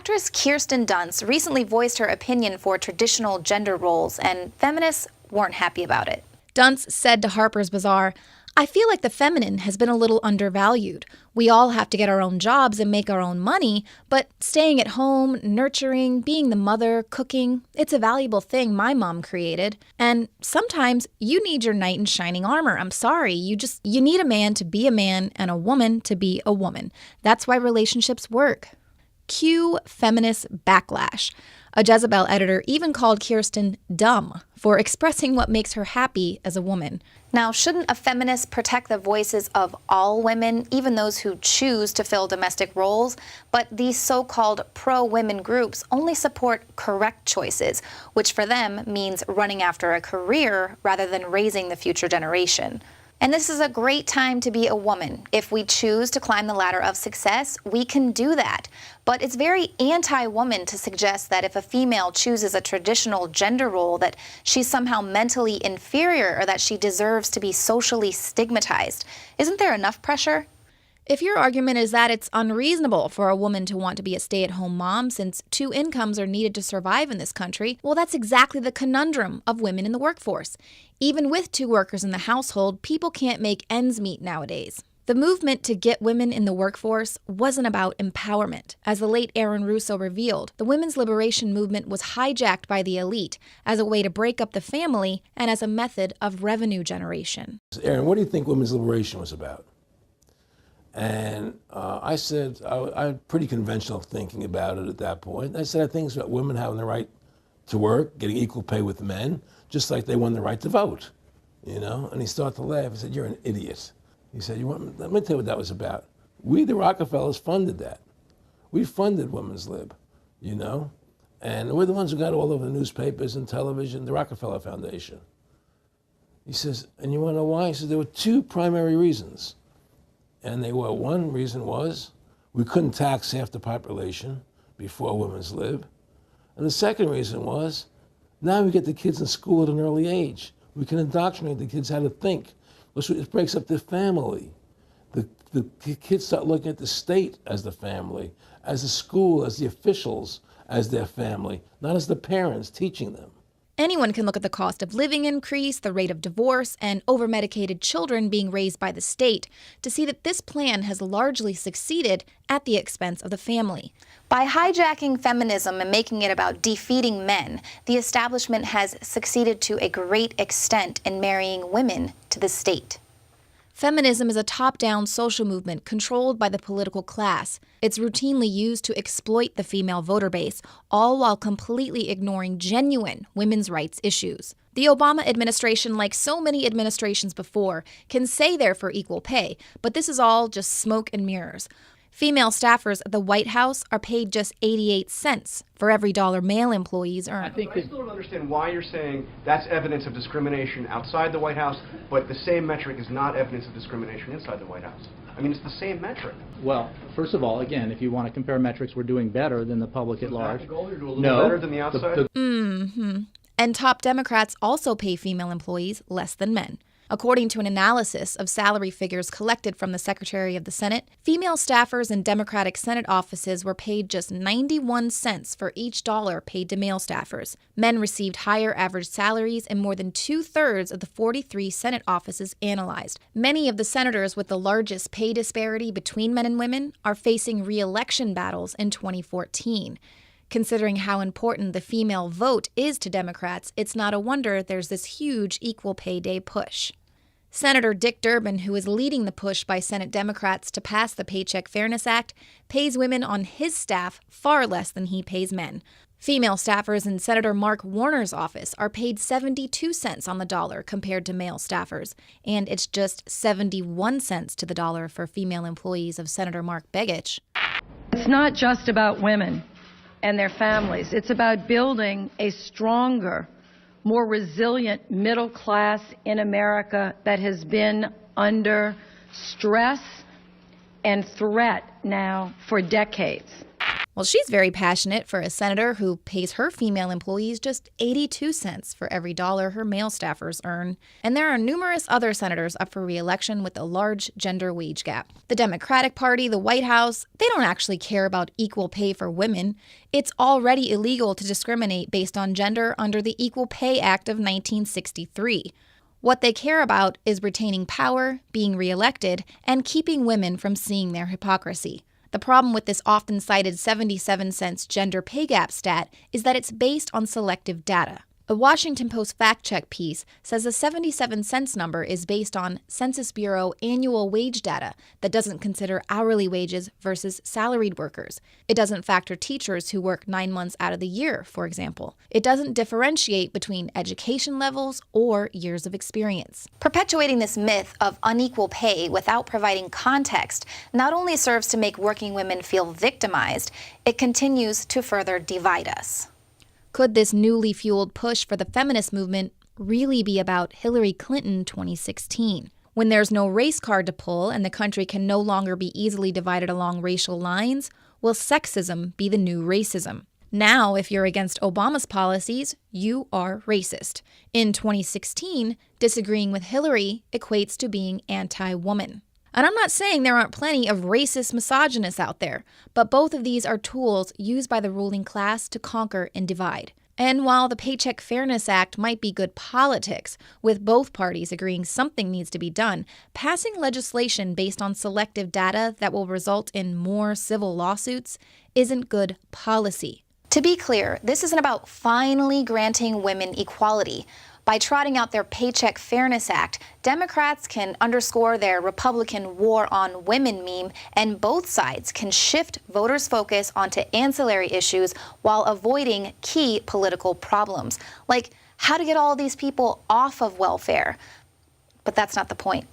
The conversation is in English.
Actress Kirsten Dunst recently voiced her opinion for traditional gender roles, and feminists weren't happy about it. Dunst said to Harper's Bazaar, "I feel like the feminine has been a little undervalued. We all have to get our own jobs and make our own money, but staying at home, nurturing, being the mother, cooking, it's a valuable thing my mom created. And sometimes you need your knight in shining armor. I'm sorry, you need a man to be a man and a woman to be a woman. That's why relationships work." Cue feminist backlash. A Jezebel editor even called Kirsten dumb for expressing what makes her happy as a woman. Now, shouldn't a feminist protect the voices of all women, even those who choose to fill domestic roles? But these so-called pro-women groups only support correct choices, which for them means running after a career rather than raising the future generation. And this is a great time to be a woman. If we choose to climb the ladder of success, we can do that. But it's very anti-woman to suggest that if a female chooses a traditional gender role, that she's somehow mentally inferior or that she deserves to be socially stigmatized. Isn't there enough pressure? If your argument is that it's unreasonable for a woman to want to be a stay-at-home mom since 2 incomes are needed to survive in this country, well, that's exactly the conundrum of women in the workforce. Even with 2 workers in the household, people can't make ends meet nowadays. The movement to get women in the workforce wasn't about empowerment. As the late Aaron Russo revealed, the women's liberation movement was hijacked by the elite as a way to break up the family and as a method of revenue generation. Aaron, what do you think women's liberation was about? And I said, I had pretty conventional thinking about it at that point. I said, I think it's about women having the right to work, getting equal pay with men, just like they won the right to vote, you know? And he started to laugh. He said, "You're an idiot." He said, let me tell you what that was about. We, the Rockefellers, funded that. We funded Women's Lib, you know? And we're the ones who got all over the newspapers and television, the Rockefeller Foundation. He says, and you want to know why? He says, there were 2 primary reasons. And they were, one reason was we couldn't tax half the population before Women's Lib. And the second reason was now we get the kids in school at an early age. We can indoctrinate the kids how to think. It breaks up the family. The kids start looking at the state as the family, as the school, as the officials, as their family, not as the parents teaching them. Anyone can look at the cost of living increase, the rate of divorce, and over-medicated children being raised by the state to see that this plan has largely succeeded at the expense of the family. By hijacking feminism and making it about defeating men, the establishment has succeeded to a great extent in marrying women to the state. Feminism is a top-down social movement controlled by the political class. It's routinely used to exploit the female voter base, all while completely ignoring genuine women's rights issues. The Obama administration, like so many administrations before, can say they're for equal pay, but this is all just smoke and mirrors. Female staffers at the White House are paid just 88 cents for every $1 male employees earn. I still don't understand why you're saying that's evidence of discrimination outside the White House, but the same metric is not evidence of discrimination inside the White House. I mean, it's the same metric. Well, first of all, again, if you want to compare metrics, we're doing better than the public at large. Is that the goal? You're doing a little better than the outside? And top Democrats also pay female employees less than men. According to an analysis of salary figures collected from the Secretary of the Senate, female staffers in Democratic Senate offices were paid just 91 cents for each $1 paid to male staffers. Men received higher average salaries in more than 2/3 of the 43 Senate offices analyzed. Many of the senators with the largest pay disparity between men and women are facing re-election battles in 2014. Considering how important the female vote is to Democrats, it's not a wonder there's this huge equal pay day push. Senator Dick Durbin, who is leading the push by Senate Democrats to pass the Paycheck Fairness Act, pays women on his staff far less than he pays men. Female staffers in Senator Mark Warner's office are paid 72 cents on the dollar compared to male staffers, and it's just 71 cents to the dollar for female employees of Senator Mark Begich. It's not just about women and their families. It's about building a stronger, more resilient middle class in America that has been under stress and threat now for decades. Well, she's very passionate for a senator who pays her female employees just 82 cents for every dollar her male staffers earn. And there are numerous other senators up for re-election with a large gender wage gap. The Democratic Party, the White House, they don't actually care about equal pay for women. It's already illegal to discriminate based on gender under the Equal Pay Act of 1963. What they care about is retaining power, being re-elected, and keeping women from seeing their hypocrisy. The problem with this often cited 77 cents gender pay gap stat is that it's based on selective data. A Washington Post fact-check piece says the 77 cents number is based on Census Bureau annual wage data that doesn't consider hourly wages versus salaried workers. It doesn't factor teachers who work 9 months out of the year, for example. It doesn't differentiate between education levels or years of experience. Perpetuating this myth of unequal pay without providing context not only serves to make working women feel victimized, it continues to further divide us. Could this newly fueled push for the feminist movement really be about Hillary Clinton 2016? When there's no race card to pull and the country can no longer be easily divided along racial lines, will sexism be the new racism? Now, if you're against Obama's policies, you are racist. In 2016, disagreeing with Hillary equates to being anti-woman. And I'm not saying there aren't plenty of racist misogynists out there, but both of these are tools used by the ruling class to conquer and divide. And while the Paycheck Fairness Act might be good politics, with both parties agreeing something needs to be done, passing legislation based on selective data that will result in more civil lawsuits isn't good policy. To be clear, this isn't about finally granting women equality. By trotting out their Paycheck Fairness Act, Democrats can underscore their Republican war on women meme, and both sides can shift voters' focus onto ancillary issues while avoiding key political problems, like how to get all these people off of welfare. But that's not the point.